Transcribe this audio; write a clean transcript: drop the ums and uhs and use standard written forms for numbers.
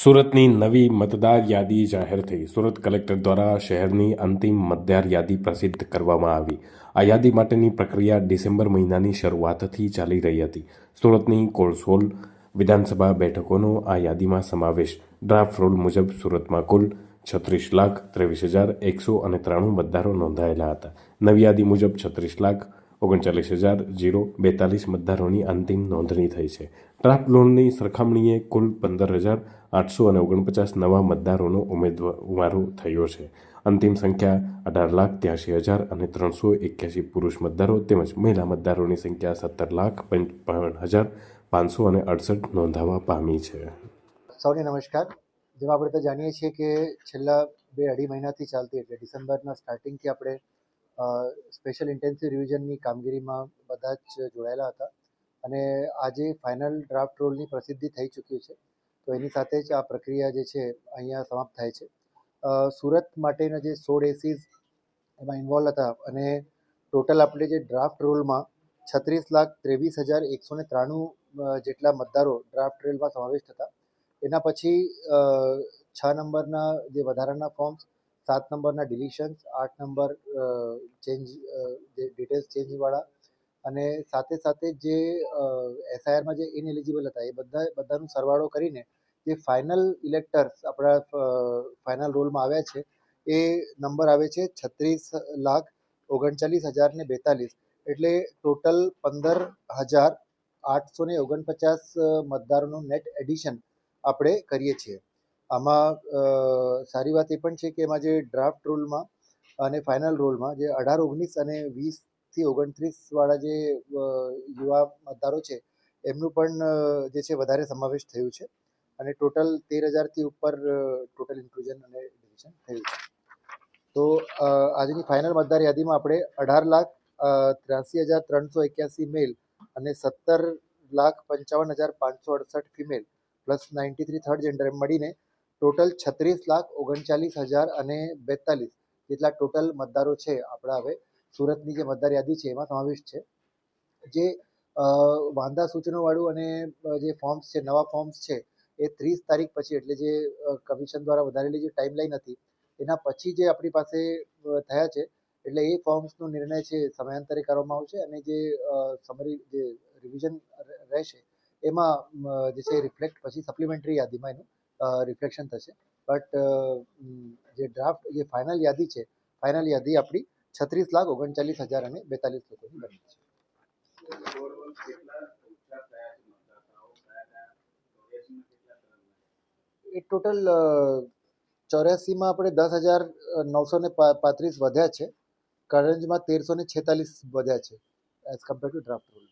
સુરતની નવી મતદાર યાદી જાહેર થઈ. સુરત કલેક્ટર દ્વારા શહેરની અંતિમ મતદાર યાદી પ્રસિદ્ધ કરવામાં આવી. આ યાદી માટેની પ્રક્રિયા ડિસેમ્બર મહિનાની શરૂઆતથી ચાલી રહી હતી. સુરતની કુલ 16 વિધાનસભા બેઠકોનો આ યાદીમાં સમાવેશ. ડ્રાફ્ટ રોલ મુજબ સુરતમાં કુલ 36,23,193 મતદારો નોંધાયેલા હતા. નવી યાદી મુજબ 36,39,042 મતદારોની અંતિમ નોંધણી થઈ છે. ડ્રાફ્ટ રોલની સરખામણીએ કુલ 15,849 નવા મતદારોનો ઉમેદવારો થયો છે. અંતિમ સંખ્યા 18,83,381 પુરુષ મતદારો તેમજ મહિલા મતદારોની સંખ્યા 17,55,568 નોંધાવા પામી છે. સૌને નમસ્કાર. જેમ આપણે તો જાણીએ છીએ કે છેલ્લા 2-2.5 મહિનાથી ચાલતી એટલે ડિસેમ્બરના સ્ટાર્ટિંગથી આપણે સ્પેશિયલ ઇન્ટેન્સિવ રિવિઝનની કામગીરીમાં બધા જ જોડાયેલા હતા અને આજે ફાઇનલ ડ્રાફ્ટ રોલની પ્રસિદ્ધિ થઈ ચૂક્યું છે. તો એની સાથે જ આ પ્રક્રિયા જે છે અહીંયા સમાપ્ત થાય છે. સુરત માટેના જે 16 એસીસ એમાં ઇન્વોલ્વ હતા અને ટોટલ આપણે જે ડ્રાફ્ટ રોલમાં 36,23,193 જેટલા મતદારો ડ્રાફ્ટ રોલમાં સમાવેશ થતા. એના પછી 6 નંબરના જે વધારાના ફોર્મ્સ, 7 નંબરના ડિલિશન્સ, 8 નંબર ચેન્જ જે ડિટેલ્સ ચેન્જવાળા અને સાથે સાથે જે એસઆઈઆરમાં જે ઇનએલિજિબલ હતા એ બધાનો સરવાળો કરીને જે ફાઇનલ ઇલેક્ટર્સ આપણા ફાઇનલ રોલમાં આવ્યા છે એ નંબર આવે છે 36,39,042. એટલે ટોટલ 15,849 મતદારોનું નેટ એડિશન આપણે કરીએ છીએ. આમાં સારી વાત એ પણ છે કે એમાં જે ડ્રાફ્ટ રોલમાં અને ફાઇનલ રોલમાં જે 18, 19 અને 20થી 29 વાળા જે યુવા મતદારો છે એમનું પણ જે છે વધારે સમાવેશ થયું છે અને ટોટલ 13,000થી ઉપર ટોટલ ઇન્ક્લુઝન અને ડિવિઝન થયું છે. તો આજની ફાઇનલ મતદાર યાદીમાં આપણે 18,83,381 મેલ અને 17,55,568 ફિમેલ પ્લસ 93 થર્ડ જેન્ડર એમ મળીને ટોટલ 36,39,042 જેટલા ટોટલ મતદારો છે આપણા હવે સુરતની જે મતદાર યાદી છે એમાં સમાવેશ છે. જે વાંધા સૂચનોવાળું અને જે ફોર્મ્સ છે, નવા ફોર્મ્સ છે એ 30 તારીખ પછી એટલે જે કમિશન દ્વારા વધારેલી જે ટાઈમલાઈન હતી એના પછી જે આપણી પાસે થયા છે એટલે એ ફોર્મ્સનો નિર્ણય છે સમયાંતરે કરવામાં આવશે અને જે સમરી જે રિવિઝન રહેશે એમાં જે છે રિફ્લેક્ટ પછી સપ્લિમેન્ટરી યાદીમાં એનું રિફ્લેક્શન થશે. બટ જે ડ્રાફ્ટ જે ફાઇનલ યાદી છે ફાઇનલ યાદી આપણી 36,39,042 લોકોની બની છે. એ ટોટલ 84માં આપણે 10,935 વધ્યા છે. કરંજમાં 1,346 વધ્યા છે as compared to draft role.